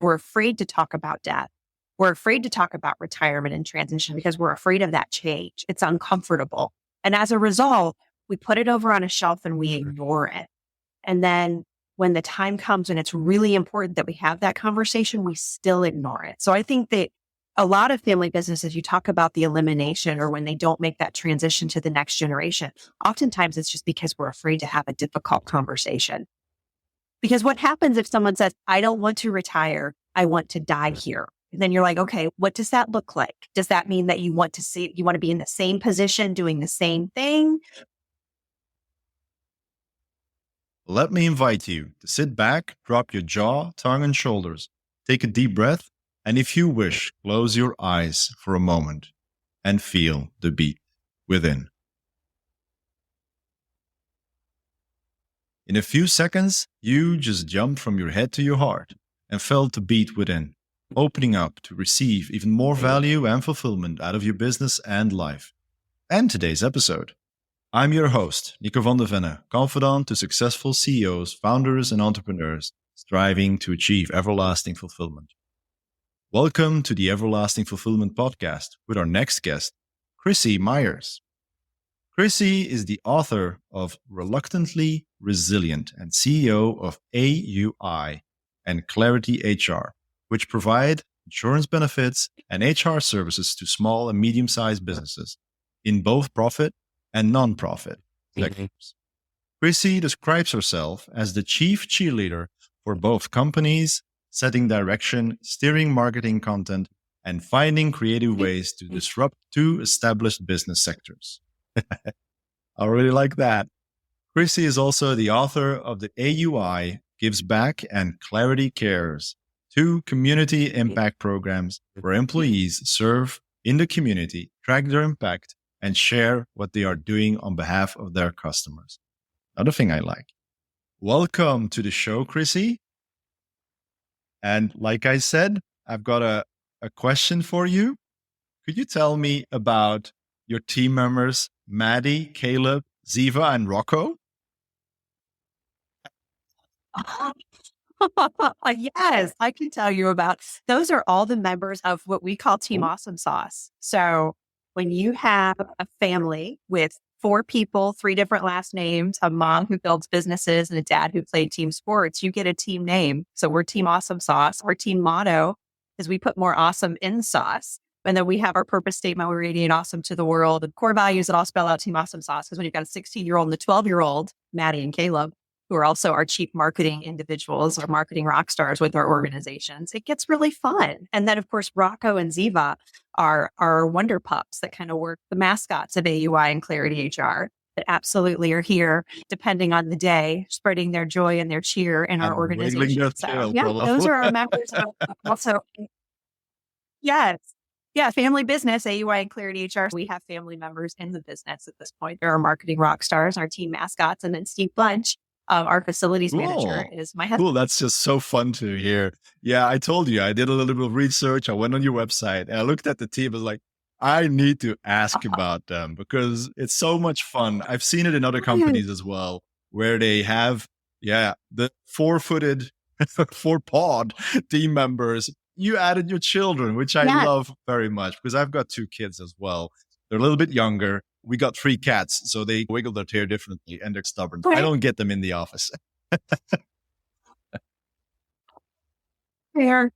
We're afraid to talk about death. We're afraid to talk about retirement and transition because we're afraid of that change. It's uncomfortable. And as a result, we put it over on a shelf and we ignore it. And then when the time comes and it's really important that we have that conversation, we still ignore it. So I think that a lot of family businesses, you talk about the elimination or when they don't make that transition to the next generation, oftentimes it's just because we're afraid to have a difficult conversation. Because what happens if someone says, I don't want to retire, I want to die here? And then you're like, okay, what does that look like? Does that mean that you want to be in the same position, doing the same thing? Let me invite you to sit back, drop your jaw, tongue, and shoulders, take a deep breath, and if you wish, close your eyes for a moment and feel the beat within. In a few seconds, you just jumped from your head to your heart and felt the beat within, opening up to receive even more value and fulfillment out of your business and life. And today's episode. I'm your host, Nico van der Venne, confidant to successful CEOs, founders, and entrepreneurs striving to achieve everlasting fulfillment. Welcome to the Everlasting Fulfillment Podcast with our next guest, Chrissy Myers. Chrissy is the author of Reluctantly Resilient and CEO of AUI and Clarity HR, which provide insurance benefits and HR services to small and medium-sized businesses in both profit and non-profit sectors. Chrissy describes herself as the chief cheerleader for both companies, setting direction, steering marketing content, and finding creative ways to disrupt two established business sectors. I really like that. Chrissy is also the author of the AUI Gives Back and Clarity Cares, two community impact programs where employees serve in the community, track their impact, and share what they are doing on behalf of their customers. Another thing I like. Welcome to the show, Chrissy. And like I said, I've got a question for you. Could you tell me about your team members, Maddie, Caleb, Ziva, and Rocco? Yes, I can tell you about. Those are all the members of what we call Team Awesome Sauce. So when you have a family with 4 people, 3 different last names, a mom who builds businesses and a dad who played team sports, you get a team name. So we're Team Awesome Sauce. Our team motto is we put more awesome in sauce. And then we have our purpose statement, we radiate awesome to the world, and core values that all spell out Team Awesome Sauce. Because when you've got a 16-year-old and a 12-year-old, Maddie and Caleb, who are also our chief marketing individuals or marketing rock stars with our organizations, it gets really fun. And then, of course, Rocco and Ziva are our wonder pups that kind of work the mascots of AUI and Clarity HR that absolutely are here, depending on the day, spreading their joy and their cheer in our organization. So, yeah, those are our members. Also, yes. Yeah, family business, AUI and Clarity HR. We have family members in the business at this point. They're our marketing rock stars, our team mascots, and then Steve Bunch, our facilities manager, is my husband. Cool. That's just so fun to hear. Yeah, I told you, I did a little bit of research. I went on your website and I looked at the team. I was like, I need to ask about them because it's so much fun. I've seen it in other companies as well, where they have, the 4-footed, 4-pawed team members. You added your children, which I love very much because I've got 2 kids as well. They're a little bit younger. We got 3 cats, so they wiggle their tail differently and they're stubborn. I don't get them in the office. Fair.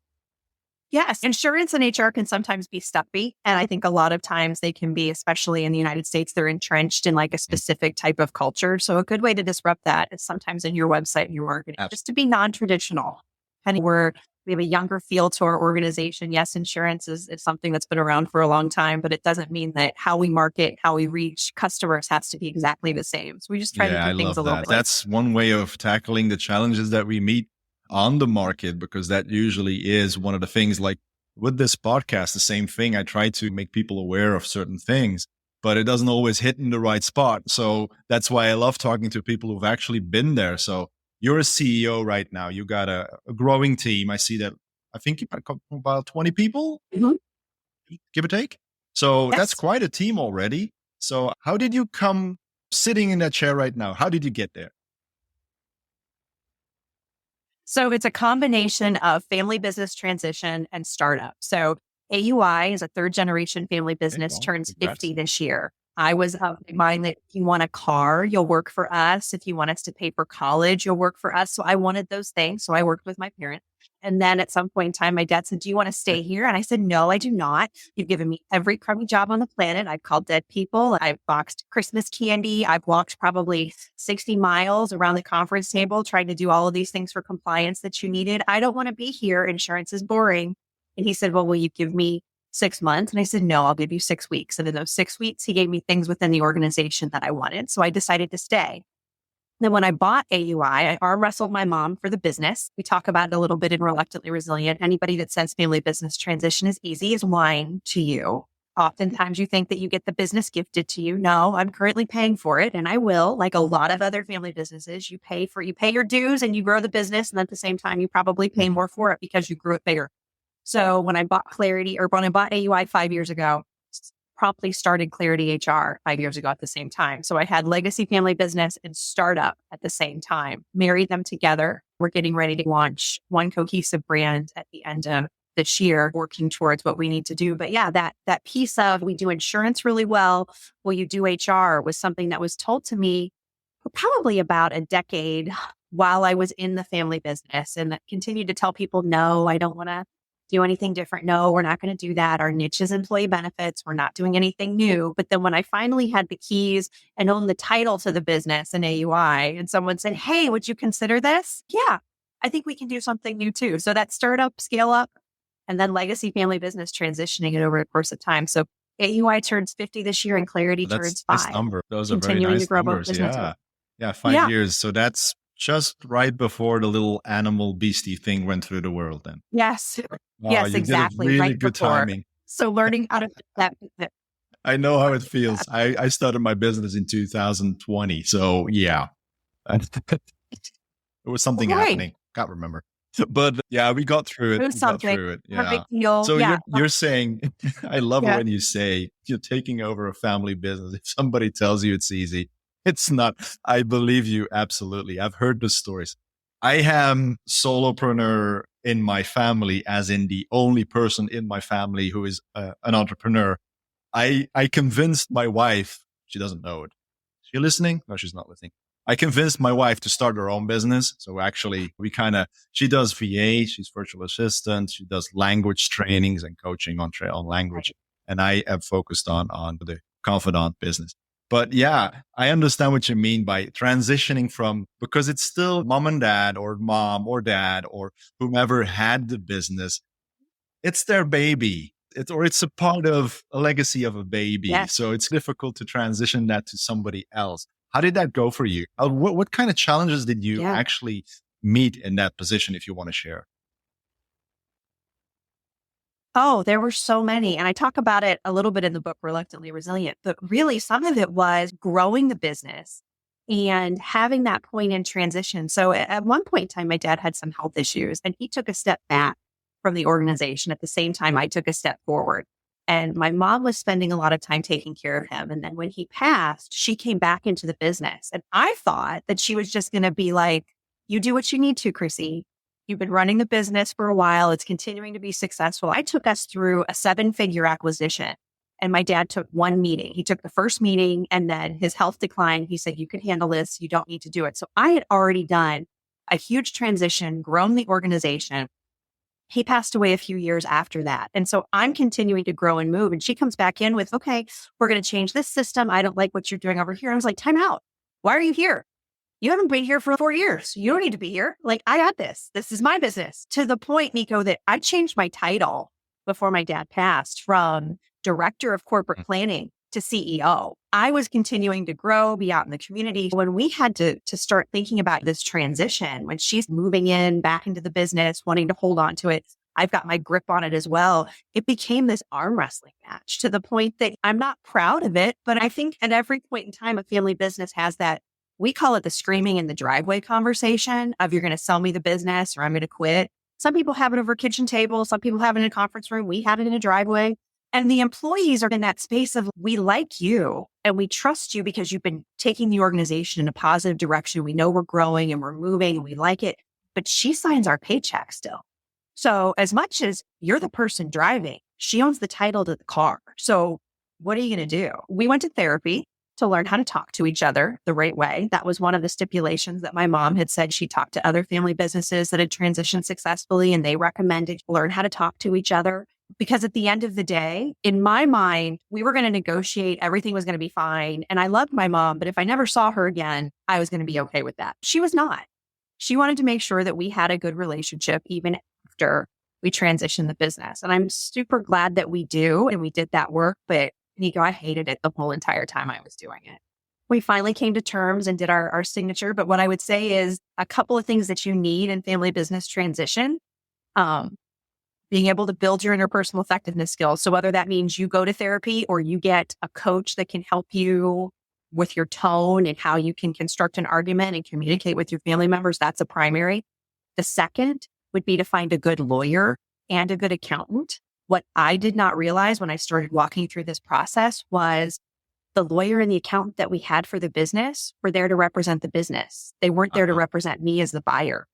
Yes. Insurance and HR can sometimes be stuffy. And I think a lot of times they can be, especially in the United States, they're entrenched in like a specific type of culture. So a good way to disrupt that is sometimes in your website and your marketing, just to be non-traditional. And we have a younger feel to our organization. Yes, insurance is something that's been around for a long time, but it doesn't mean that how we market, how we reach customers has to be exactly the same. So we just try to do things a little bit. That's one way of tackling the challenges that we meet on the market, because that usually is one of the things. Like with this podcast, the same thing. I try to make people aware of certain things, but it doesn't always hit in the right spot. So that's why I love talking to people who've actually been there. So you're a CEO right now. You got a growing team. I see that. I think you've got about 20 people, give or take. So that's quite a team already. So how did you come sitting in that chair right now? How did you get there? So it's a combination of family business transition and startup. So AUI is a third generation family Okay, business, well, turns congrats. 50 this year. I was of the mind that if you want a car, you'll work for us. If you want us to pay for college, you'll work for us. So I wanted those things. So I worked with my parents. And then at some point in time, my dad said, "Do you want to stay here?" And I said, "No, I do not. You've given me every crummy job on the planet. I've called dead people. I've boxed Christmas candy. I've walked probably 60 miles around the conference table trying to do all of these things for compliance that you needed. I don't want to be here. Insurance is boring." And he said, "Well, will you give me 6 months?" And I said, "No, I'll give you 6 weeks." And in those 6 weeks, he gave me things within the organization that I wanted. So I decided to stay. Then when I bought AUI, I arm wrestled my mom for the business. We talk about it a little bit in Reluctantly Resilient. Anybody that says family business transition is easy is lying to you. Oftentimes you think that you get the business gifted to you. No, I'm currently paying for it, and I will. Like a lot of other family businesses, you pay your dues and you grow the business. And at the same time, you probably pay Mhm. more for it because you grew it bigger. So when I bought when I bought AUI 5 years ago, promptly started Clarity HR 5 years ago at the same time. So I had legacy family business and startup at the same time, married them together. We're getting ready to launch one cohesive brand at the end of this year, working towards what we need to do. But yeah, that piece of we do insurance really well. Will you do HR was something that was told to me for probably about a decade while I was in the family business, and that continued to tell people, no, I don't want to do anything different. No, we're not going to do that. Our niche is employee benefits. We're not doing anything new. But then when I finally had the keys and owned the title to the business in AUI, and someone said, "Hey, would you consider this?" Yeah, I think we can do something new too. So that startup, scale up, and then legacy family business transitioning it over the course of time. So AUI turns 50 this year and Clarity That's turns nice 5, number. Those are very continuing to nice grow both numbers. businesses. Yeah. Yeah, five Yeah. years. So that's just right before the little animal beastie thing went through the world then. Yes. Oh, Yes, you did it exactly. really Right good before. timing. So learning how to that. I know how it feels. I started my business in 2020. So yeah, there was something Right. happening. Can't remember. But yeah, we got through it. Do We got something. through it. Not a big Yeah. deal. So Yeah. you're saying I love it Yeah. when you say you're taking over a family business. If somebody tells you it's easy, it's not. I believe you absolutely. I've heard the stories. I am solopreneur in my family, as in the only person in my family who is an entrepreneur. I convinced my wife. She doesn't know it. Is she listening? No, she's not listening. I convinced my wife to start her own business. So actually, she does VA, she's virtual assistant, she does language trainings and coaching on language. And I have focused on the confidant business. But yeah, I understand what you mean by transitioning from, because it's still mom and dad or mom or dad or whomever had the business. It's their baby. It's a part of a legacy of a baby. Yes. So it's difficult to transition that to somebody else. How did that go for you? What kind of challenges did you Yeah. actually meet in that position, if you want to share? Oh, there were so many. And I talk about it a little bit in the book, Reluctantly Resilient, but really some of it was growing the business and having that point in transition. So at one point in time, my dad had some health issues and he took a step back from the organization. At the same time, I took a step forward. And my mom was spending a lot of time taking care of him. And then when he passed, she came back into the business. And I thought that she was just going to be like, "You do what you need to, Chrissy. You've been running the business for a while. It's continuing to be successful." I took us through a 7-figure acquisition and my dad took one meeting. He took the first meeting and then his health declined. He said, "You can handle this. You don't need to do it." So I had already done a huge transition, grown the organization. He passed away a few years after that. And so I'm continuing to grow and move. And she comes back in with, "Okay, we're going to change this system. I don't like what you're doing over here." I was like, "Time out. Why are you here? You haven't been here for 4 years. You don't need to be here. Like, I got this. This is my business." To the point, Nico, that I changed my title before my dad passed from director of corporate planning to CEO. I was continuing to grow, be out in the community. When we had to start thinking about this transition, when she's moving in back into the business, wanting to hold on to it, I've got my grip on it as well. It became this arm wrestling match to the point that I'm not proud of it. But I think at every point in time, a family business has that. We call it the screaming in the driveway conversation of, "You're going to sell me the business or I'm going to quit." Some people have it over a kitchen table. Some people have it in a conference room. We had it in a driveway. And the employees are in that space of, "We like you and we trust you because you've been taking the organization in a positive direction. We know we're growing and we're moving and we like it. but she signs our paycheck still. So as much as you're the person driving, she owns the title to the car. So what are you going to do? We went to therapy to learn how to talk to each other the right way. That was one of the stipulations that my mom had said. She talked to other family businesses that had transitioned successfully, and they recommended learn how to talk to each other. Because at the end of the day, in my mind, we were going to negotiate. Everything was going to be fine. And I loved my mom, but if I never saw her again, I was going to be okay with that. She was not. She wanted to make sure that we had a good relationship even after we transitioned the business. And I'm super glad that we do. And we did that work. But Nico, I hated it the whole entire time I was doing it. We finally came to terms and did our signature. But what I would say is a couple of things that you need in family business transition. Being able to build your interpersonal effectiveness skills. So whether that means you go to therapy or you get a coach that can help you with your tone and how you can construct an argument and communicate with your family members, that's a primary. The second would be to find a good lawyer and a good accountant. What I did not realize when I started walking through this process was the lawyer and the accountant that we had for the business were there to represent the business. They weren't there to represent me as the buyer,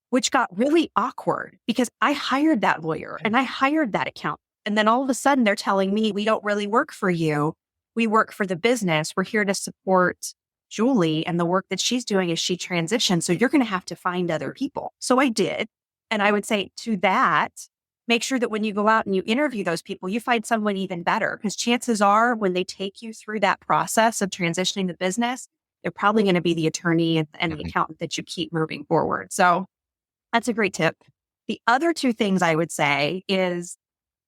which got really awkward because I hired that lawyer and I hired that accountant. And then all of a sudden they're telling me, we don't really work for you. We work for the business. We're here to support Julie and the work that she's doing as she transitions. So you're going to have to find other people. So I did. And I would say to that, make sure that when you go out and you interview those people, you find someone even better, because chances are when they take you through that process of transitioning the business, they're probably going to be the attorney and the accountant that you keep moving forward. So that's a great tip. The other two things I would say is,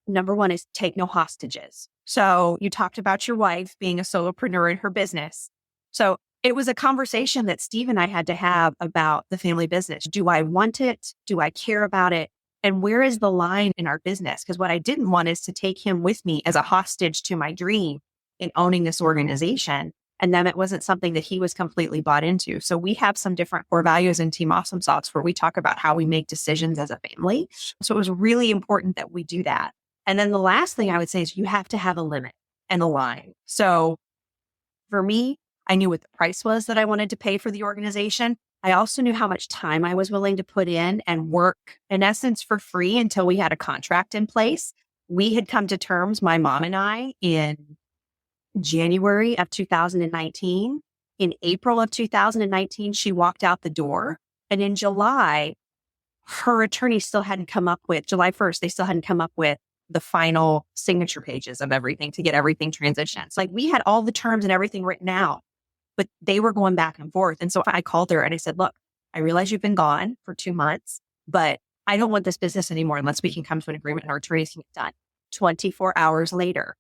number one is take no hostages. So you talked about your wife being a solopreneur in her business. So it was a conversation that Steve and I had to have about the family business. Do I want it? Do I care about it? And where is the line in our business? Because what I didn't want is to take him with me as a hostage to my dream in owning this organization. And then it wasn't something that he was completely bought into. So we have some different core values in Team Awesome Sauce where we talk about how we make decisions as a family. So it was really important that we do that. And then the last thing I would say is you have to have a limit and a line. So for me, I knew what the price was that I wanted to pay for the organization. I also knew how much time I was willing to put in and work, in essence, for free until we had a contract in place. We had come to terms, my mom and I, in January of 2019. In April of 2019, she walked out the door. And in July, her attorney still hadn't come up with, July 1st, they still hadn't come up with the final signature pages of everything to get everything transitioned. So like we had all the terms and everything written out, but they were going back and forth. And so I called her and I said, look, I realize you've been gone for 2 months, but I don't want this business anymore unless we can come to an agreement and our attorneys can get done. 24 hours later,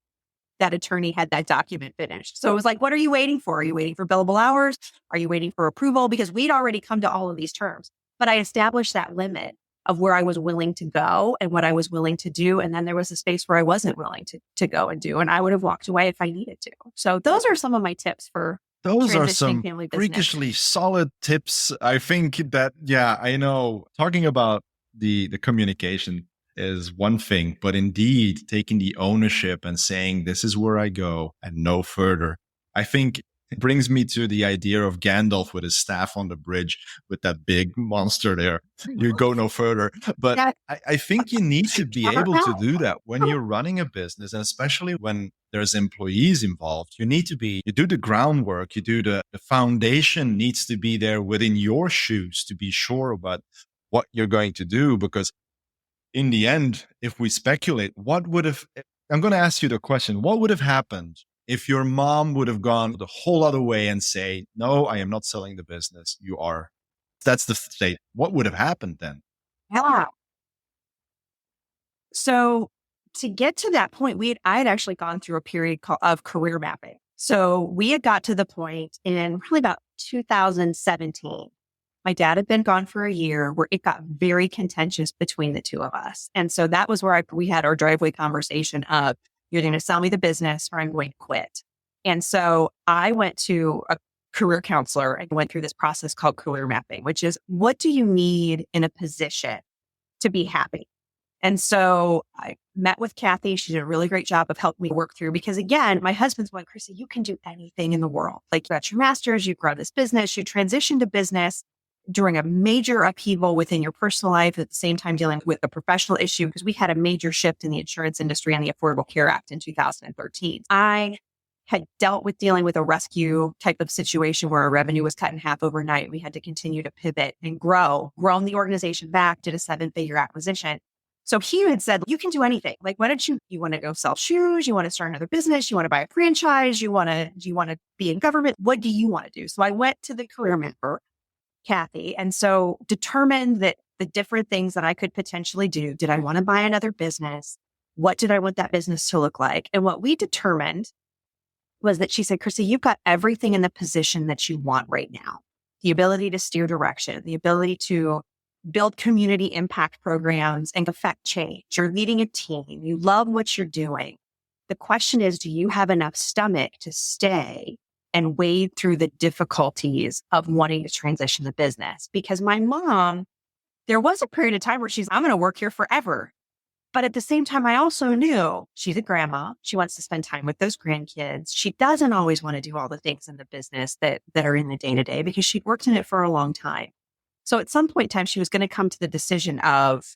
that attorney had that document finished. So it was like, what are you waiting for? Are you waiting for billable hours? Are you waiting for approval? Because we'd already come to all of these terms, but I established that limit of where I was willing to go and what I was willing to do. And then there was a space where I wasn't willing to go and do, and I would have walked away if I needed to. So those are some of my tips for those are transitioning some family business. freakishly solid tips. I think that, yeah, I know talking about the communication is one thing, but indeed taking the ownership and saying, this is where I go and no further. I think it brings me to the idea of Gandalf with his staff on the bridge with that big monster there. You go no further. But Yeah. I think you need to be able to do that when you're running a business, and especially when there's employees involved. You do the groundwork, you do the foundation needs to be there within your shoes to be sure about what you're going to do. Because in the end, if we speculate, I'm going to ask you the question, what would have happened if your mom would have gone the whole other way and say, no, I am not selling the business. You are. That's the state. What would have happened then? Yeah. So to get to that point, I had actually gone through a period of career mapping. So we had got to the point in really about 2017. My dad had been gone for a year where it got very contentious between the two of us. And so that was where we had our driveway conversation of, you're going to sell me the business or I'm going to quit. And so I went to a career counselor and went through this process called career mapping, which is, what do you need in a position to be happy? And so I met with Kathy. She did a really great job of helping me work through, because again, my husband's going, Chrissy, you can do anything in the world. Like, you got your master's, you grow this business, you transition to business. during a major upheaval within your personal life, at the same time dealing with a professional issue, because we had a major shift in the insurance industry and the Affordable Care Act in 2013. I had dealt with dealing with a rescue type of situation where our revenue was cut in half overnight. We had to continue to pivot and grown the organization back, did a 7-figure acquisition. So he had said, you can do anything. Like, why don't you want to go sell shoes? You want to start another business? You want to buy a franchise? Do you want to be in government? What do you want to do? So I went to the career mentor, Kathy, and so determined that the different things that I could potentially do. Did I want to buy another business? What did I want that business to look like? And what we determined was that she said, Chrissy, you've got everything in the position that you want right now. The ability to steer direction, the ability to build community impact programs and affect change. You're leading a team. You love what you're doing. The question is, do you have enough stomach to stay and wade through the difficulties of wanting to transition the business? Because my mom, there was a period of time where I'm going to work here forever. But at the same time, I also knew she's a grandma. She wants to spend time with those grandkids. She doesn't always want to do all the things in the business that are in the day-to-day because she'd worked in it for a long time. So at some point in time, she was going to come to the decision of,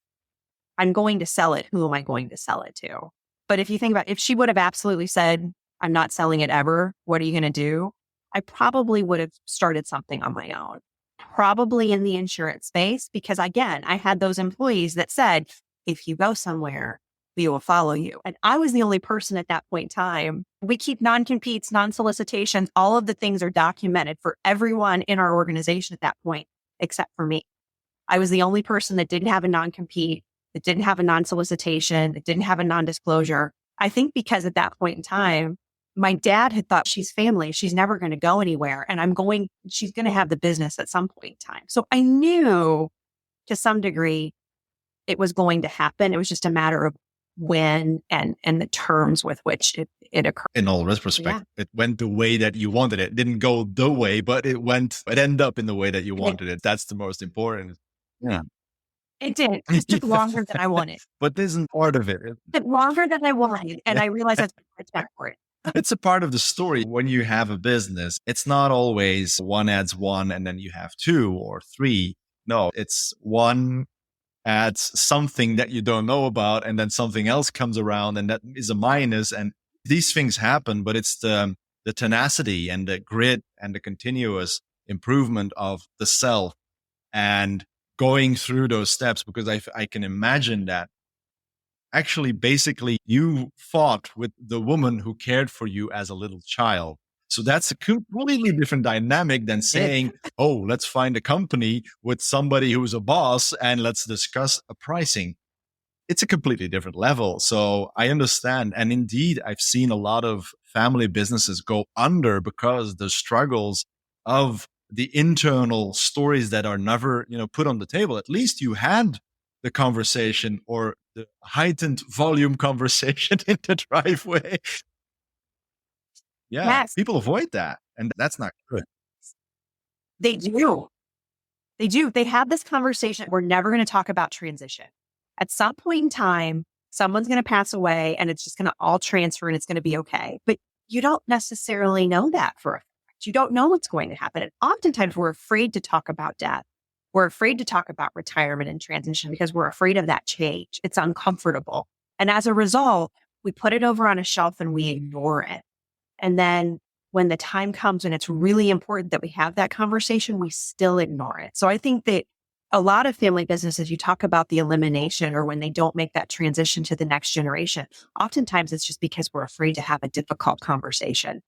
I'm going to sell it. Who am I going to sell it to? But if you think about if she would have absolutely said, I'm not selling it ever, what are you going to do? I probably would have started something on my own, probably in the insurance space, because again, I had those employees that said, if you go somewhere, we will follow you. And I was the only person at that point in time. We keep non-competes, non-solicitations. All of the things are documented for everyone in our organization at that point, except for me. I was the only person that didn't have a non-compete, that didn't have a non-solicitation, that didn't have a non-disclosure. I think because at that point in time, my dad had thought she's family. She's never going to go anywhere. And she's going to have the business at some point in time. So I knew to some degree it was going to happen. It was just a matter of when and the terms with which it occurred. In all retrospect, It went the way that you wanted it. It didn't go the way, but it ended up in the way that you wanted it. That's the most important. Yeah. It did. It took longer than I wanted. But this isn't part of it. It took longer than I wanted. And I realized that's respect for it. It's a part of the story. When you have a business, it's not always one adds one and then you have two or three. No, it's one adds something that you don't know about and then something else comes around and that is a minus. And these things happen, but it's the tenacity and the grit and the continuous improvement of the self and going through those steps, because I can imagine that actually basically you fought with the woman who cared for you as a little child. So that's a completely different dynamic than saying, oh, let's find a company with somebody who's a boss and let's discuss a pricing. It's a completely different level. So I understand. And indeed, I've seen a lot of family businesses go under because the struggles of the internal stories that are never, put on the table. At least you had the conversation or the heightened volume conversation in the driveway. Yeah, Yes. People avoid that. And that's not good. They do. They do. They have this conversation. We're never going to talk about transition. At some point in time, someone's going to pass away and it's just going to all transfer and it's going to be okay. But you don't necessarily know that for a fact. You don't know what's going to happen. And oftentimes we're afraid to talk about death. We're afraid to talk about retirement and transition because we're afraid of that change. It's uncomfortable. And as a result, we put it over on a shelf and we ignore it. And then when the time comes and it's really important that we have that conversation, we still ignore it. So I think that a lot of family businesses, you talk about the elimination or when they don't make that transition to the next generation, oftentimes it's just because we're afraid to have a difficult conversation.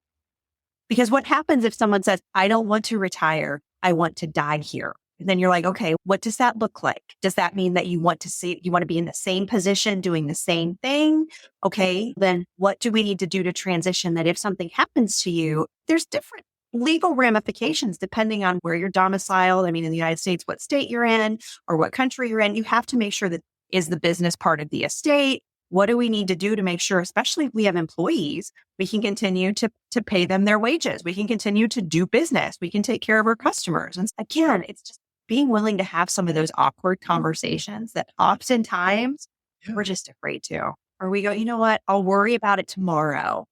Because what happens if someone says, I don't want to retire, I want to die here? And then you're like, okay, what does that look like? Does that mean that you want to be in the same position, doing the same thing? Okay, then what do we need to do to transition that if something happens to you, there's different legal ramifications depending on where you're domiciled. I mean, in the United States, what state you're in or what country you're in, you have to make sure that is the business part of the estate? What do we need to do to make sure, especially if we have employees, we can continue to pay them their wages? We can continue to do business. We can take care of our customers. And again, it's just being willing to have some of those awkward conversations that oftentimes we're just afraid to. Or we go, you know what? I'll worry about it tomorrow.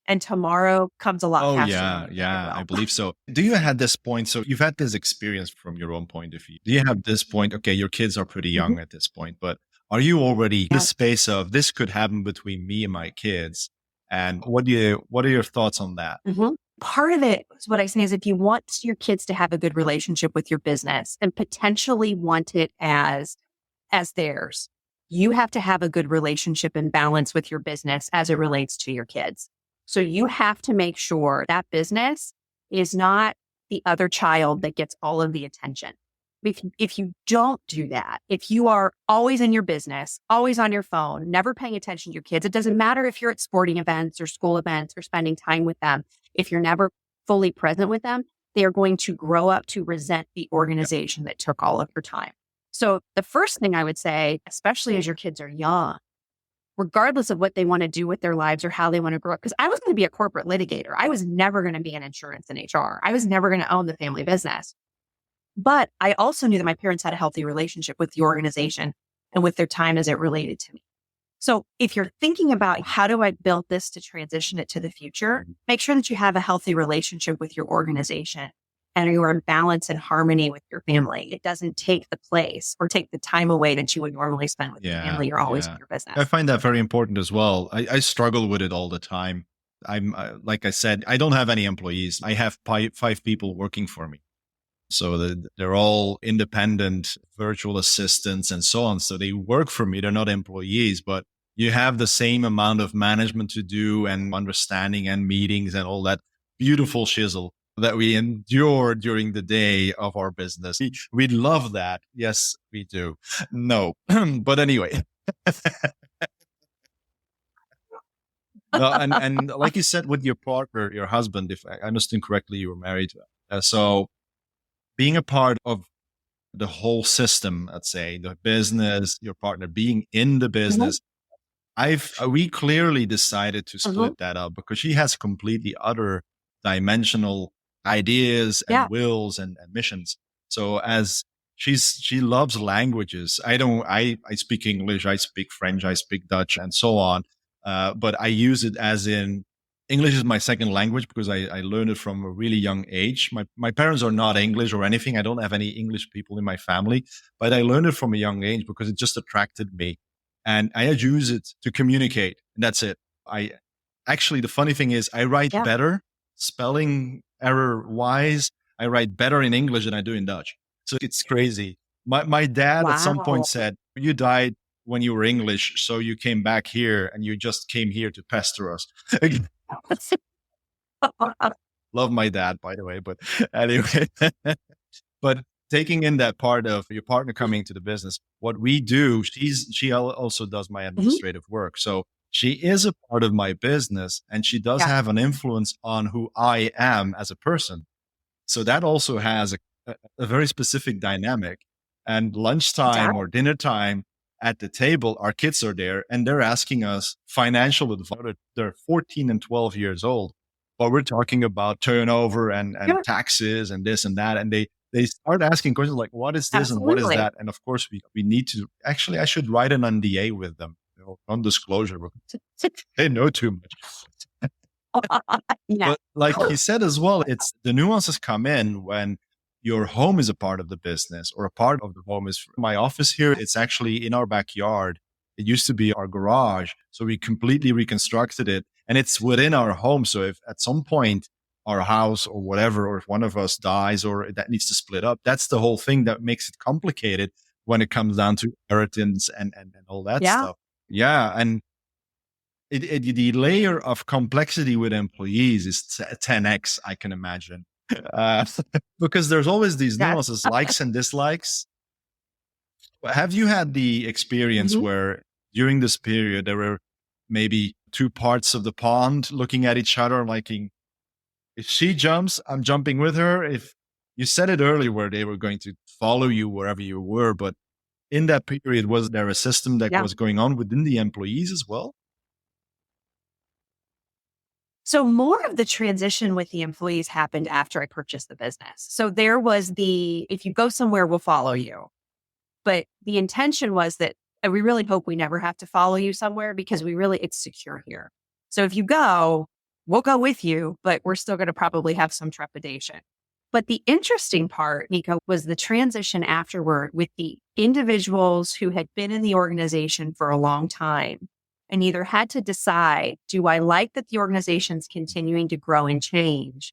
and tomorrow comes a lot Oh faster than yeah, you think it yeah, I will. believe so. Do you had this point? So you've had this experience from your own point of view. Do you have this point? Okay, your kids are pretty Mhm. young at this point, but are you already in the Yeah. space of this could happen between me and my kids? And what are your thoughts on that? Mhm. Part of it is what I say is if you want your kids to have a good relationship with your business and potentially want it as theirs, you have to have a good relationship and balance with your business as it relates to your kids. So you have to make sure that business is not the other child that gets all of the attention. If you don't do that, if you are always in your business, always on your phone, never paying attention to your kids, it doesn't matter if you're at sporting events or school events or spending time with them. If you're never fully present with them, they are going to grow up to resent the Yeah. organization that took all of your time. So the first thing I would say, especially as your kids are young, regardless of what they want to do with their lives or how they want to grow up, because I was going to be a corporate litigator. I was never going to be in insurance and HR. I was never going to own the family business. But I also knew that my parents had a healthy relationship with the organization and with their time as it related to me. So if you're thinking about how do I build this to transition it to the future, make sure that you have a healthy relationship with your organization and you're in balance and harmony with your family. It doesn't take the place or take the time away that you would normally spend with your Yeah, family. You're always with yeah. your I business. find that very important as well. I struggle with it all the time. I'm like I said, I don't have any employees. I have five people working for me. So they're all independent virtual assistants and so on. So they work for me. They're not employees, but you have the same amount of management to do and understanding and meetings and all that beautiful shizzle that we endure during the day of our business. We love that. Yes, we do. No, but anyway. No, and like you said with your partner, your husband, if I understand correctly, you were married. So being a part of the whole system, let's say the business, your partner being in the Mhm. business, we clearly decided to Mhm. split that up because she has completely other dimensional ideas and Yeah. wills and missions. So as she loves languages. I don't I speak English, I speak French, I speak Dutch and so on. But I use it as in English is my second language because I learned it from a really young age. My parents are not English or anything. I don't have any English people in my family, but I learned it from a young age because it just attracted me and I use it to communicate. And that's it. I actually, the funny thing is, I write Yeah. better spelling error wise. I write better in English than I do in Dutch. So it's crazy. My dad at some point Wow. said, "You died when you were English, so you came back here and you just came here to pester us." Love my dad, by the way, but anyway. But taking in that part of your partner coming to the business, what we do, also does my Mhm. administrative work. So she is a part of my business and she does Yeah. have an influence on who I am as a person. So that also has a very specific dynamic. And It lunchtime does. or dinner time at the table, our kids are there and they're asking us financial advice. They're 14 and 12 years old, but we're talking about turnover and Yeah. taxes and this and that. And they start asking questions like, what is this and what is Absolutely. that? And of course, we need to actually, I should write an NDA with them, non-disclosure. They know too much. Yeah. But like he said as well, it's the nuances come in when your home is a part of the business or a part of the home is my office here. It's actually in our backyard. It used to be our garage. So we completely reconstructed it and it's within our home. So if at some point our house or whatever, or if one of us dies or that needs to split up, that's the whole thing that makes it complicated when it comes down to inheritance and all that Yeah. stuff. Yeah. And the layer of complexity with employees is 10x, I can imagine. Uh, because there's always these Yeah. nuances, likes and dislikes. Have you had the experience Mhm. where during this period there were maybe two parts of the pond looking at each other, like if she jumps, I'm jumping with her. If you said it earlier where they were going to follow you wherever you were, but in that period, was there a system that Yeah. was going on within the employees as well? So more of the transition with the employees happened after I purchased the business. So there was if you go somewhere, we'll follow you. But the intention was that we really hope we never have to follow you somewhere because it's secure here. So if you go, we'll go with you, but we're still going to probably have some trepidation. But the interesting part, Nico, was the transition afterward with the individuals who had been in the organization for a long time and either had to decide, do I like that the organization's continuing to grow and change?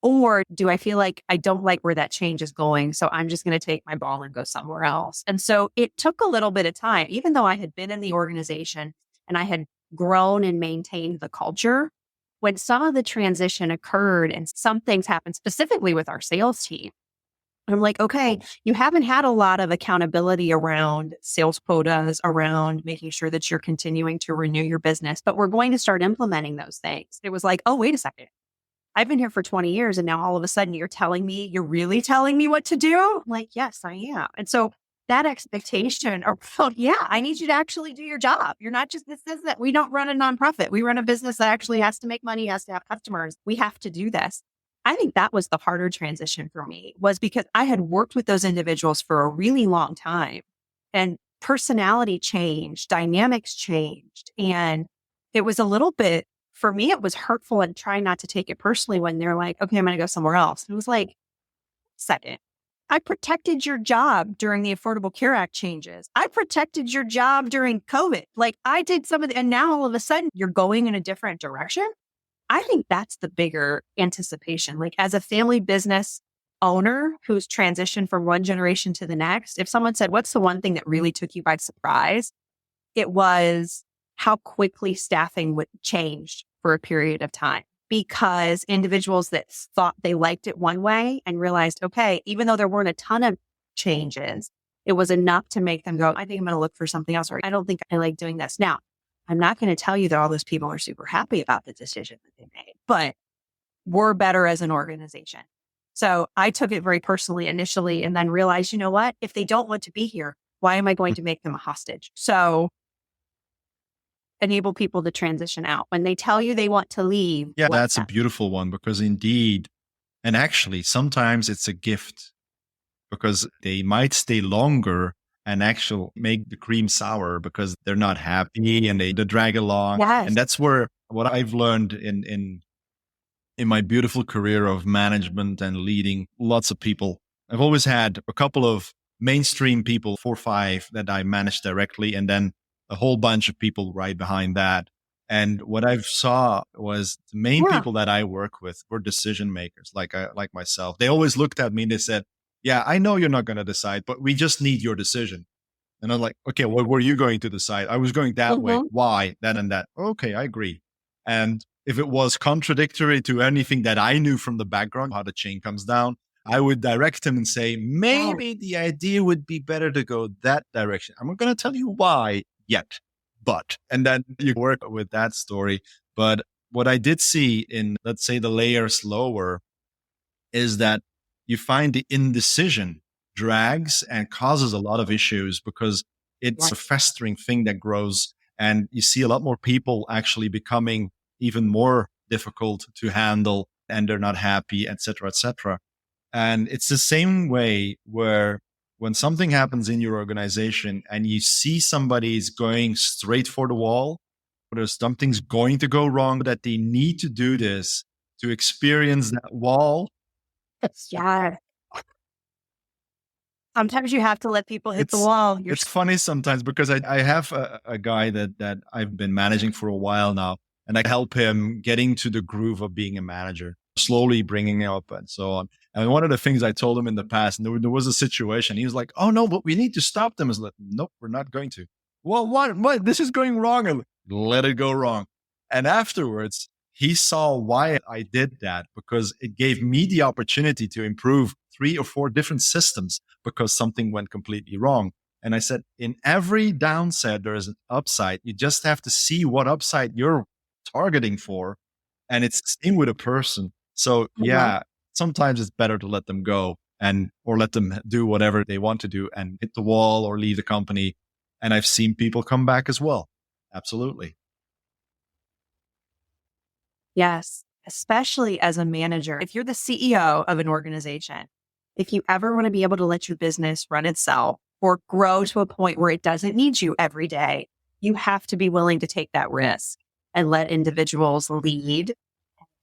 Or do I feel like I don't like where that change is going? So I'm just going to take my ball and go somewhere else. And so it took a little bit of time, even though I had been in the organization and I had grown and maintained the culture. When some of the transition occurred and some things happened specifically with our sales team, I'm like, okay, you haven't had a lot of accountability around sales quotas, around making sure that you're continuing to renew your business, but we're going to start implementing those things. It was like, oh, wait a second. I've been here for 20 years and now all of a sudden you're really telling me what to do? I'm like, yes, I am. And so that expectation or, oh, yeah, I need you to actually do your job. You're not just, this is that we don't run a nonprofit. We run a business that actually has to make money, has to have customers. We have to do this. I think that was the harder transition for me, was because I had worked with those individuals for a really long time and personality changed, dynamics changed. And it was a little bit, for me, it was hurtful and trying not to take it personally when they're like, okay, I'm going to go somewhere else. It was like, second, I protected your job during the Affordable Care Act changes. I protected your job during COVID. Like I did some of the, and now all of a sudden you're going in a different direction. I think that's the bigger anticipation. Like as a family business owner who's transitioned from one generation to the next, if someone said, what's the one thing that really took you by surprise? It was how quickly staffing would change for a period of time, because individuals that thought they liked it one way and realized, okay, even though there weren't a ton of changes, it was enough to make them go, I think I'm going to look for something else, or I don't think I like doing this. Now, I'm not going to tell you that all those people are super happy about the decision that they made, but we're better as an organization. So I took it very personally initially and then realized, you know what? If they don't want to be here, why am I going to make them a hostage? So enable people to transition out. When they tell you they want to leave. Yeah, that's a beautiful one, because indeed, and actually sometimes it's a gift, because they might stay longer and actually make the cream sour because they're not happy and they drag along. Yes. And that's where what I've learned in my beautiful career of management and leading lots of people. I've always had a couple of mainstream people, 4 or 5 that I managed directly, and then a whole bunch of people right behind that. And what I've saw was the main people that I work with were decision makers, like myself. They always looked at me and they said, yeah, I know you're not going to decide, but we just need your decision. And I'm like, okay, what were you going to decide? I was going that way. Why? That and that. Okay, I agree. And if it was contradictory to anything that I knew from the background, how the chain comes down, I would direct him and say, maybe the idea would be better to go that direction. I'm not going to tell you why yet, but, and then you work with that story. But what I did see in, let's say, the layers lower is that you find the indecision drags and causes a lot of issues because it's a festering thing that grows. And you see a lot more people actually becoming even more difficult to handle, and they're not happy, et cetera, et cetera. And it's the same way where when something happens in your organization and you see somebody's going straight for the wall, there's something's going to go wrong, that they need to do this to experience that wall. Yeah. Sometimes you have to let people hit the wall. It's funny sometimes because I have a guy that I've been managing for a while now, and I help him get into the groove of being a manager, slowly bringing it up and so on. And one of the things I told him in the past, and there was a situation, he was like, oh no, but we need to stop them. I was like, nope, we're not going to. Well, what? This is going wrong. And let it go wrong. And afterwards, he saw why I did that, because it gave me the opportunity to improve 3 or 4 different systems because something went completely wrong. And I said, in every downside, there is an upside. You just have to see what upside you're targeting for. And it's the same with a person. So yeah, sometimes it's better to let them go or let them do whatever they want to do and hit the wall or leave the company. And I've seen people come back as well. Absolutely. Yes. Especially as a manager. If you're the CEO of an organization, if you ever want to be able to let your business run itself or grow to a point where it doesn't need you every day, you have to be willing to take that risk and let individuals lead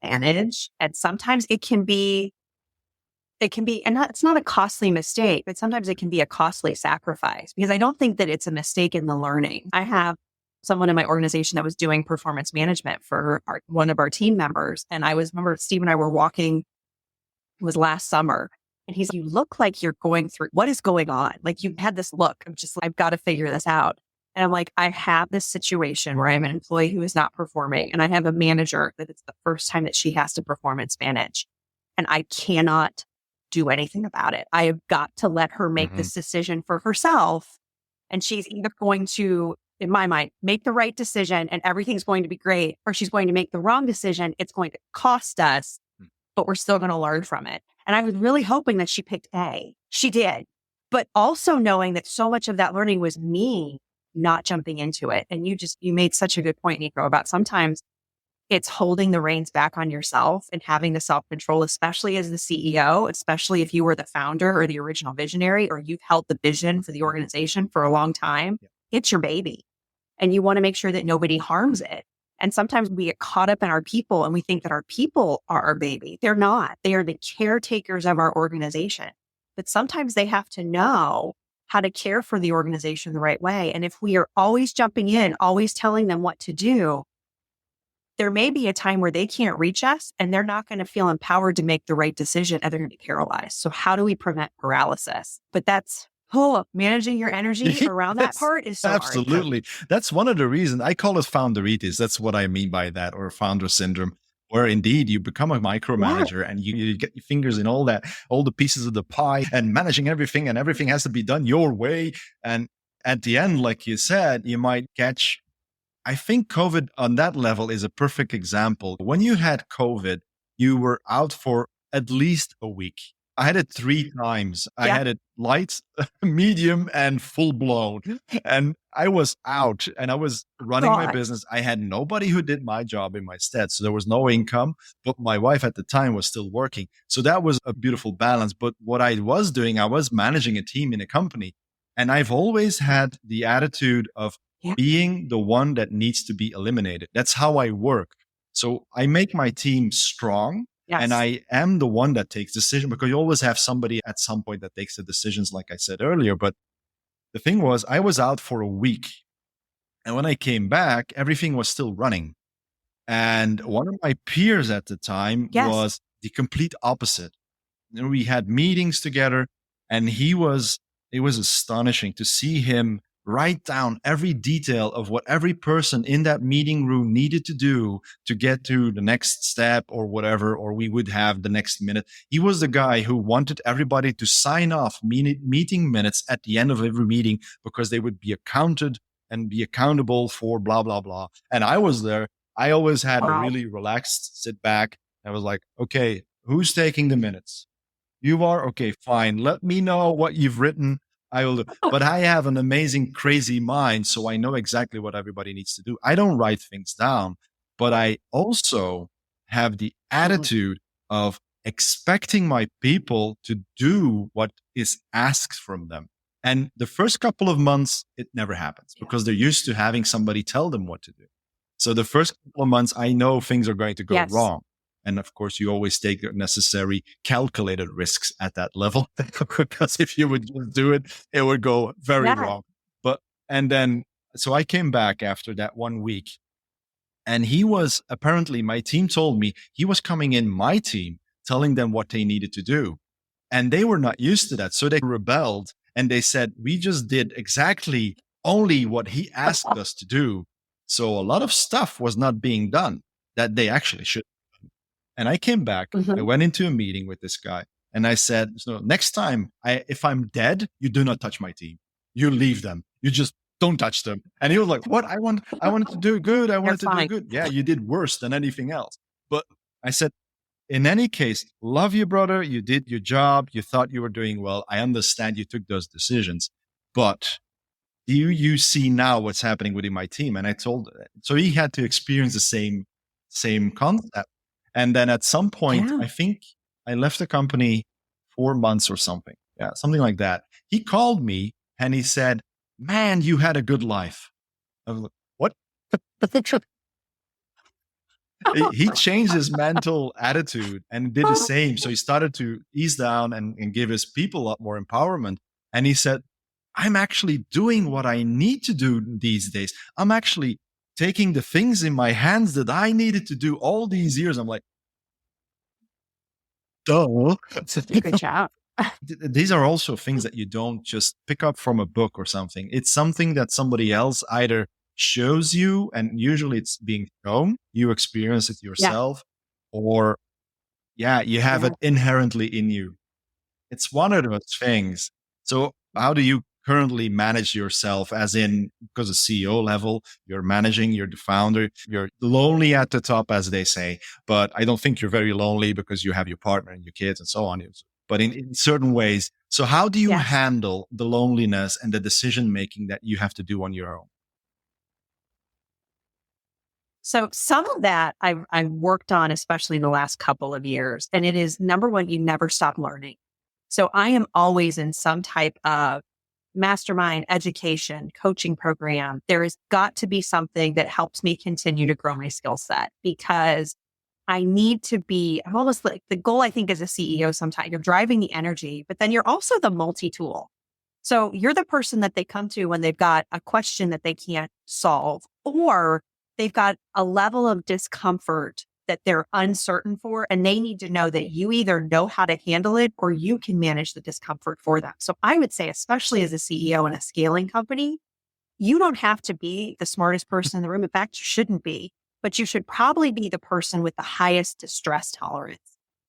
manage. And sometimes and it's not a costly mistake, but sometimes it can be a costly sacrifice because I don't think that it's a mistake in the learning. I have someone in my organization that was doing performance management for one of our team members. And remember Steve and I were walking, it was last summer. And he's like, you look like you're going through, what is going on? Like you had this look of just, I've got to figure this out. And I'm like, I have this situation where I'm an employee who is not performing. And I have a manager that it's the first time that she has to performance manage. And I cannot do anything about it. I have got to let her make this decision for herself. And she's either going to, in my mind, make the right decision and everything's going to be great, or she's going to make the wrong decision. It's going to cost us, but we're still going to learn from it. And I was really hoping that she picked A. She did. But also knowing that so much of that learning was me not jumping into it. And you made such a good point, Nico, about sometimes it's holding the reins back on yourself and having the self-control, especially as the CEO, especially if you were the founder or the original visionary, or you've held the vision for the organization for a long time. It's your baby. And you want to make sure that nobody harms it. And sometimes we get caught up in our people and we think that our people are our baby. They're not. They are the caretakers of our organization. But sometimes they have to know how to care for the organization the right way. And if we are always jumping in, always telling them what to do, there may be a time where they can't reach us and they're not going to feel empowered to make the right decision and they're going to be paralyzed. So how do we prevent paralysis? But managing your energy around that part is so absolutely hard. That's one of the reasons I call it founderitis. That's what I mean by that, or founder syndrome, where indeed you become a micromanager and you get your fingers in all the pieces of the pie and managing everything, and everything has to be done your way. And at the end, like you said, you might catch, I think COVID on that level is a perfect example. When you had COVID, you were out for at least a week. I had it 3 times. I had it light, medium, and full blown. And I was out and I was running my business. I had nobody who did my job in my stead. So there was no income, but my wife at the time was still working. So that was a beautiful balance. But what I was doing, I was managing a team in a company. And I've always had the attitude of being the one that needs to be eliminated. That's how I work. So I make my team strong. Yes. And I am the one that takes decision, because you always have somebody at some point that takes the decisions, like I said earlier. But the thing was, I was out for a week. And when I came back, everything was still running. And one of my peers at the time was the complete opposite. We had meetings together, and it was astonishing to see him write down every detail of what every person in that meeting room needed to do to get to the next step or whatever, or we would have the next minute. He was the guy who wanted everybody to sign off meeting minutes at the end of every meeting, because they would be accounted and be accountable for blah, blah, blah. And I was there. I always had a really relaxed sit back. I was like, okay, who's taking the minutes? You are? Okay, fine. Let me know what you've written. I will do. But I have an amazing, crazy mind, so I know exactly what everybody needs to do. I don't write things down, but I also have the attitude of expecting my people to do what is asked from them. And the first couple of months, it never happens, because they're used to having somebody tell them what to do. So the first couple of months, I know things are going to go wrong. And of course, you always take the necessary calculated risks at that level, because if you would just do it, it would go very wrong. So I came back after that 1 week, and he was apparently, my team told me, he was coming in my team, telling them what they needed to do. And they were not used to that. So they rebelled and they said, we just did exactly only what he asked us to do. So a lot of stuff was not being done that they actually should. And I came back, I went into a meeting with this guy, and I said, so next time, if I'm dead, you do not touch my team. You leave them. You just don't touch them. And he was like, what? I wanted to do good. I wanted to do good. Yeah, you did worse than anything else. But I said, in any case, love you, brother. You did your job. You thought you were doing well. I understand you took those decisions. But do you see now what's happening within my team? And I told him. So he had to experience the same concept. And then at some point, I think I left the company 4 months or something. Yeah, something like that. He called me and he said, man, you had a good life. I was like, what? He changed his mental attitude and did the same. So he started to ease down and give his people a lot more empowerment. And he said, I'm actually doing what I need to do these days. I'm actually taking the things in my hands that I needed to do all these years. I'm like, duh. Good job. These are also things that you don't just pick up from a book or something. It's something that somebody else either shows you, and usually it's being shown, you experience it Yeah. yourself, or you have Yeah. it inherently in you. It's one of those things. So how do you currently manage yourself, as in, because of CEO level, you're managing, you're the founder, you're lonely at the top, as they say, but I don't think you're very lonely because you have your partner and your kids and so on. But in certain ways, so how do you Yes. handle the loneliness and the decision making that you have to do on your own? So some of that I've worked on, especially in the last couple of years. And it is number one, you never stop learning. So I am always in some type of mastermind, education, coaching program. There has got to be something that helps me continue to grow my skill set, because I need to be, I'm almost like the goal, I think, as a CEO, sometimes you're driving the energy, but then you're also the multi-tool. So you're the person that they come to when they've got a question that they can't solve, or they've got a level of discomfort that they're uncertain for, and they need to know that you either know how to handle it or you can manage the discomfort for them. So I would say, especially as a CEO in a scaling company, you don't have to be the smartest person in the room. In fact, you shouldn't be, but you should probably be the person with the highest distress tolerance.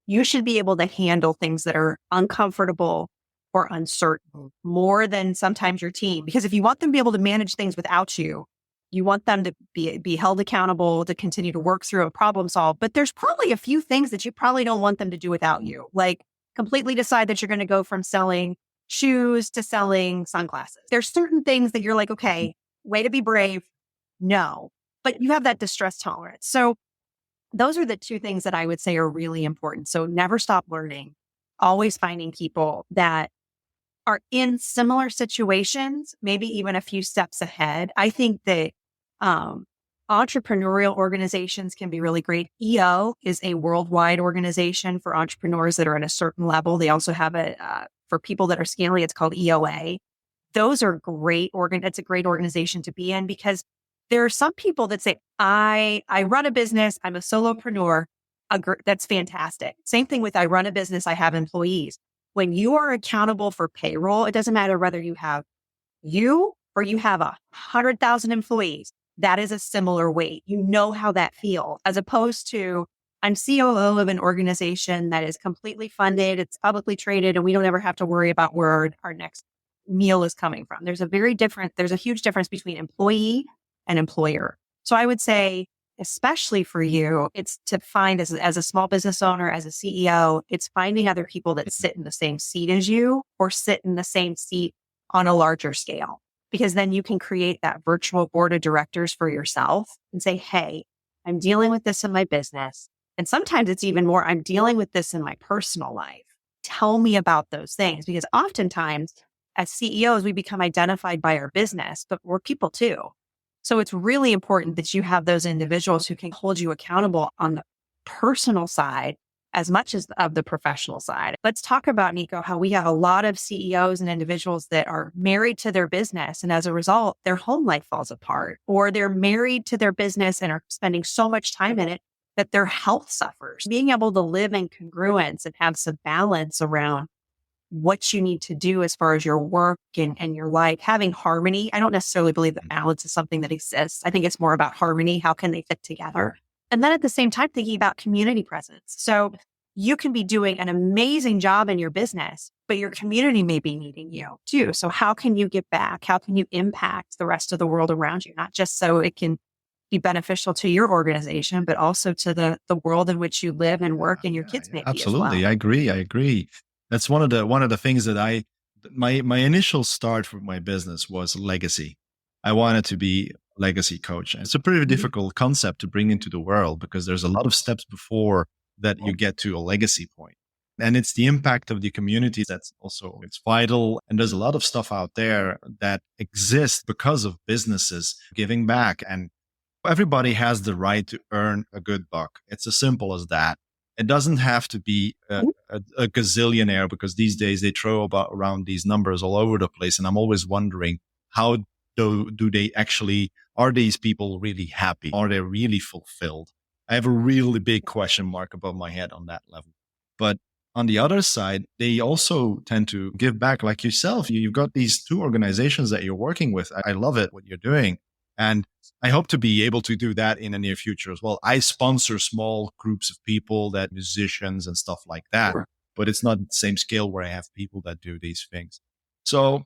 You should be able to handle things that are uncomfortable or uncertain more than sometimes your team. Because if you want them to be able to manage things without you, you want them to be held accountable, to continue to work through and problem solve. But there's probably a few things that you probably don't want them to do without you, like completely decide that you're going to go from selling shoes to selling sunglasses. There's certain things that you're like, okay, way to be brave. No, but you have that distress tolerance. So those are the two things that I would say are really important. So never stop learning, always finding people that are in similar situations, maybe even a few steps ahead. I think that um, entrepreneurial organizations can be really great. EO is a worldwide organization for entrepreneurs that are at a certain level. They also have for people that are scaling, it's called EOA. Those are great it's a great organization to be in, because there are some people that say, I run a business, I'm a solopreneur. That's fantastic. Same thing with I run a business, I have employees. When you are accountable for payroll, it doesn't matter whether you have you or you have 100,000 employees. That is a similar weight. You know how that feels, as opposed to I'm COO of an organization that is completely funded. It's publicly traded, and we don't ever have to worry about where our next meal is coming from. There's a huge difference between employee and employer. So I would say, especially for you, it's to find as a small business owner, as a CEO, it's finding other people that sit in the same seat as you or sit in the same seat on a larger scale, because then you can create that virtual board of directors for yourself and say, hey, I'm dealing with this in my business. And sometimes it's even more, I'm dealing with this in my personal life. Tell me about those things, because oftentimes as CEOs, we become identified by our business, but we're people too. So it's really important that you have those individuals who can hold you accountable on the personal side as much as of the professional side. Let's talk about, Nico, how we have a lot of CEOs and individuals that are married to their business. And as a result, their home life falls apart, or they're married to their business and are spending so much time in it that their health suffers. Being able to live in congruence and have some balance around what you need to do as far as your work and your life, having harmony. I don't necessarily believe that balance is something that exists. I think it's more about harmony. How can they fit together? And then at the same time, thinking about community presence. So you can be doing an amazing job in your business, but your community may be needing you too. So how can you give back? How can you impact the rest of the world around you? Not just so it can be beneficial to your organization, but also to the world in which you live and work, and your kids maybe as well. Absolutely. I agree. That's one of the things that my initial start for my business was legacy. I wanted to be a legacy coach. And it's a pretty difficult concept to bring into the world, because there's a lot of steps before that you get to a legacy point. And it's the impact of the community that's also, it's vital. And there's a lot of stuff out there that exists because of businesses giving back. And Everybody has the right to earn a good buck. It's as simple as that. It doesn't have to be a gazillionaire, because these days they throw around these numbers all over the place. And I'm always wondering, how do they actually, are these people really happy? Are they really fulfilled? I have a really big question mark above my head on that level. But on the other side, they also tend to give back, like yourself. You've got these two organizations that you're working with. I love it, what you're doing. And I hope to be able to do that in the near future as well. I sponsor small groups of people, that musicians and stuff like that, Sure. but it's not the same scale where I have people that do these things. So,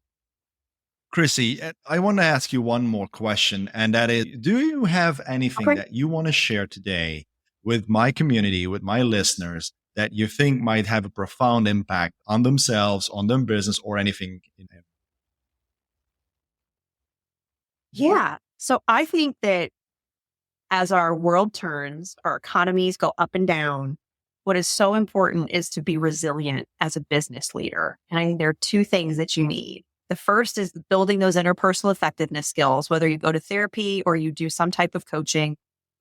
Chrissy, I want to ask you one more question, and that is, do you have anything Okay. that you want to share today with my community, with my listeners, that you think might have a profound impact on themselves, on their business, or anything in it? Yeah. So I think that as our world turns, our economies go up and down, what is so important is to be resilient as a business leader. And I think there are two things that you need. The first is building those interpersonal effectiveness skills, whether you go to therapy or you do some type of coaching,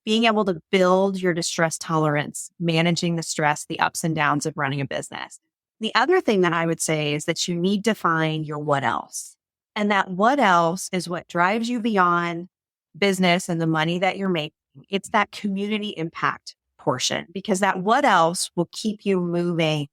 being able to build your distress tolerance, managing the stress, the ups and downs of running a business. The other thing that I would say is that you need to find your what else. And that what else is what drives you beyond business and the money that you're making. It's that community impact portion, because that what else will keep you moving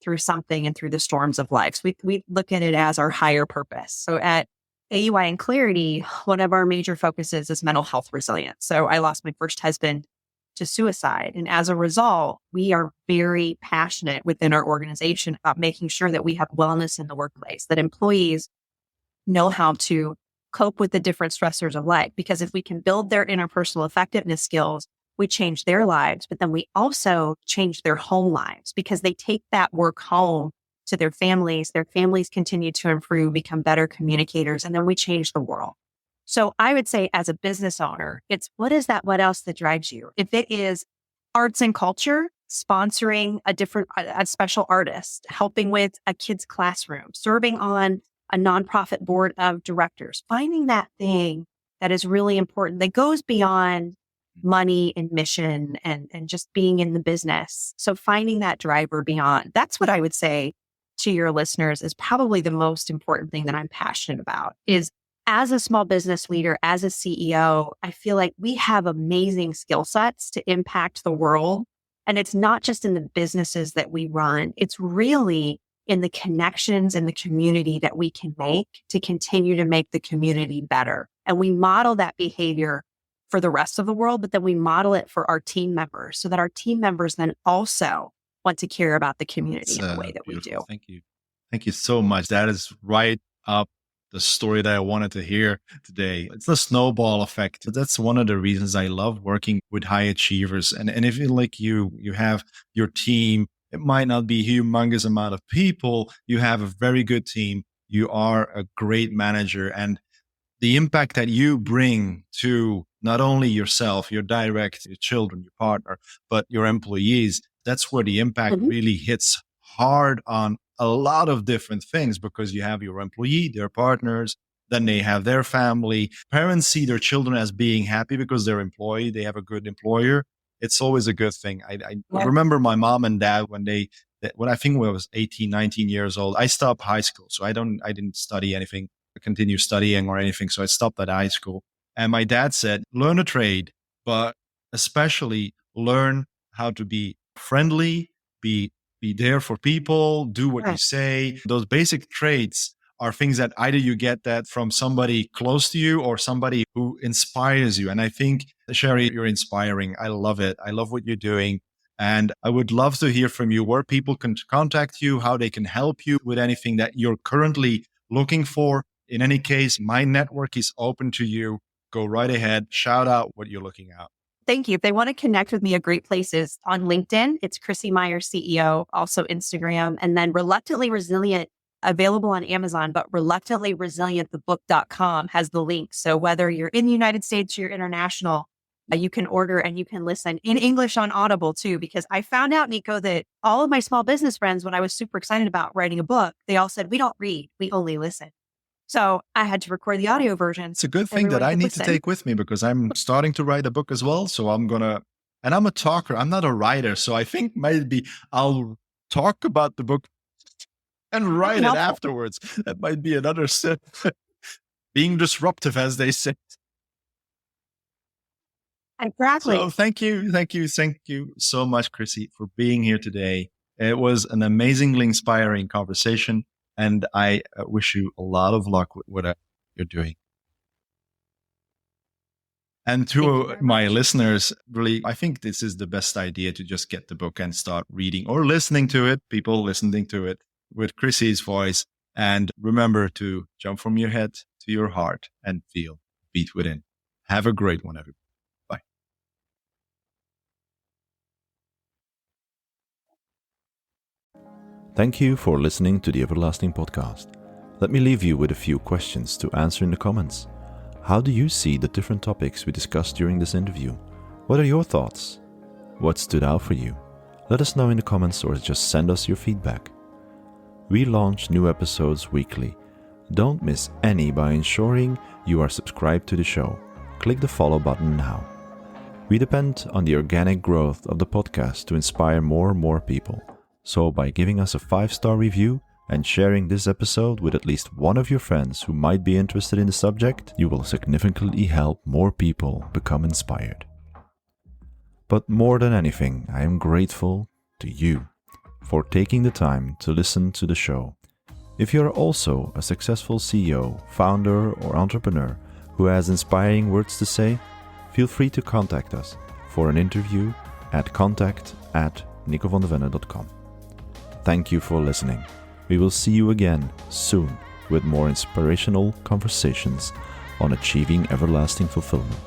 through something and through the storms of life. So we look at it as our higher purpose. So at AUI and Clarity, one of our major focuses is mental health resilience. So I lost my first husband to suicide. And as a result, we are very passionate within our organization about making sure that we have wellness in the workplace, that employees know how to cope with the different stressors of life. Because if we can build their interpersonal effectiveness skills, we change their lives, but then we also change their home lives, because they take that work home to their families. Their families continue to improve, become better communicators, and then we change the world. So I would say, as a business owner, it's what is that what else that drives you? If it is arts and culture, sponsoring a special artist, helping with a kid's classroom, serving on a nonprofit board of directors, finding that thing that is really important, that goes beyond money and mission and just being in the business. So finding that driver beyond, that's what I would say to your listeners is probably the most important thing that I'm passionate about. Is, as a small business leader, as a CEO, I feel like we have amazing skill sets to impact the world. And it's not just in the businesses that we run, it's really in the connections and the community that we can make to continue to make the community better. And we model that behavior for the rest of the world, but then we model it for our team members, so that our team members then also want to care about the community in the way that we do. Thank you. Thank you so much. That is right up the story that I wanted to hear today. It's the snowball effect. That's one of the reasons I love working with high achievers. And if you like you have your team, it might not be a humongous amount of people. You have a very good team. You are a great manager, and the impact that you bring to not only yourself, your direct, your children, your partner, but your employees, that's where the impact really hits hard on a lot of different things, because you have your employee, their partners, then they have their family. Parents see their children as being happy because they're employed, they have a good employer. It's always a good thing. I remember my mom and dad when I think when I was 18, 19 years old, I stopped high school. So I didn't study anything, continue studying or anything. So I stopped at high school. And my dad said, learn a trade, but especially learn how to be friendly, be there for people, do what you say. Those basic traits are things that either you get that from somebody close to you or somebody who inspires you. And I think, Sherry, you're inspiring. I love it. I love what you're doing. And I would love to hear from you where people can contact you, how they can help you with anything that you're currently looking for. In any case, my network is open to you. Go right ahead. Shout out what you're looking at. Thank you. If they want to connect with me, a great place is on LinkedIn. It's Chrissy Myers, CEO, also Instagram, and then Reluctantly Resilient, available on Amazon, but reluctantlyresilientthebook.com has the link. So whether you're in the United States or you're international, you can order and you can listen in English on Audible too, because I found out, Nico, that all of my small business friends, when I was super excited about writing a book, they all said, we don't read, we only listen. So I had to record the audio version. It's a good thing that I need to take with me because I'm starting to write a book as well. So and I'm a talker. I'm not a writer. So I think maybe I'll talk about the book and write it afterwards. That might be another step. Being disruptive, as they say. Exactly. So thank you so much, Chrissy, for being here today. It was an amazingly inspiring conversation, and I wish you a lot of luck with whatever you're doing. And to my listeners, really, I think this is the best idea to just get the book and start reading or listening to it, people listening to it with Chrissy's voice. And remember to jump from your head to your heart and feel beat within. Have a great one, everybody. Bye. Thank you for listening to the Everlasting Podcast. Let me leave you with a few questions to answer in the comments. How do you see the different topics we discussed during this interview? What are your thoughts? What stood out for you? Let us know in the comments or just send us your feedback. We launch new episodes weekly. Don't miss any by ensuring you are subscribed to the show. Click the follow button now. We depend on the organic growth of the podcast to inspire more and more people. So by giving us a 5-star review and sharing this episode with at least one of your friends who might be interested in the subject, you will significantly help more people become inspired. But more than anything, I am grateful to you for taking the time to listen to the show. If you are also a successful CEO, founder, or entrepreneur who has inspiring words to say, feel free to contact us for an interview at contact@nicovandevenne.com. Thank you for listening. We will see you again soon with more inspirational conversations on achieving everlasting fulfillment.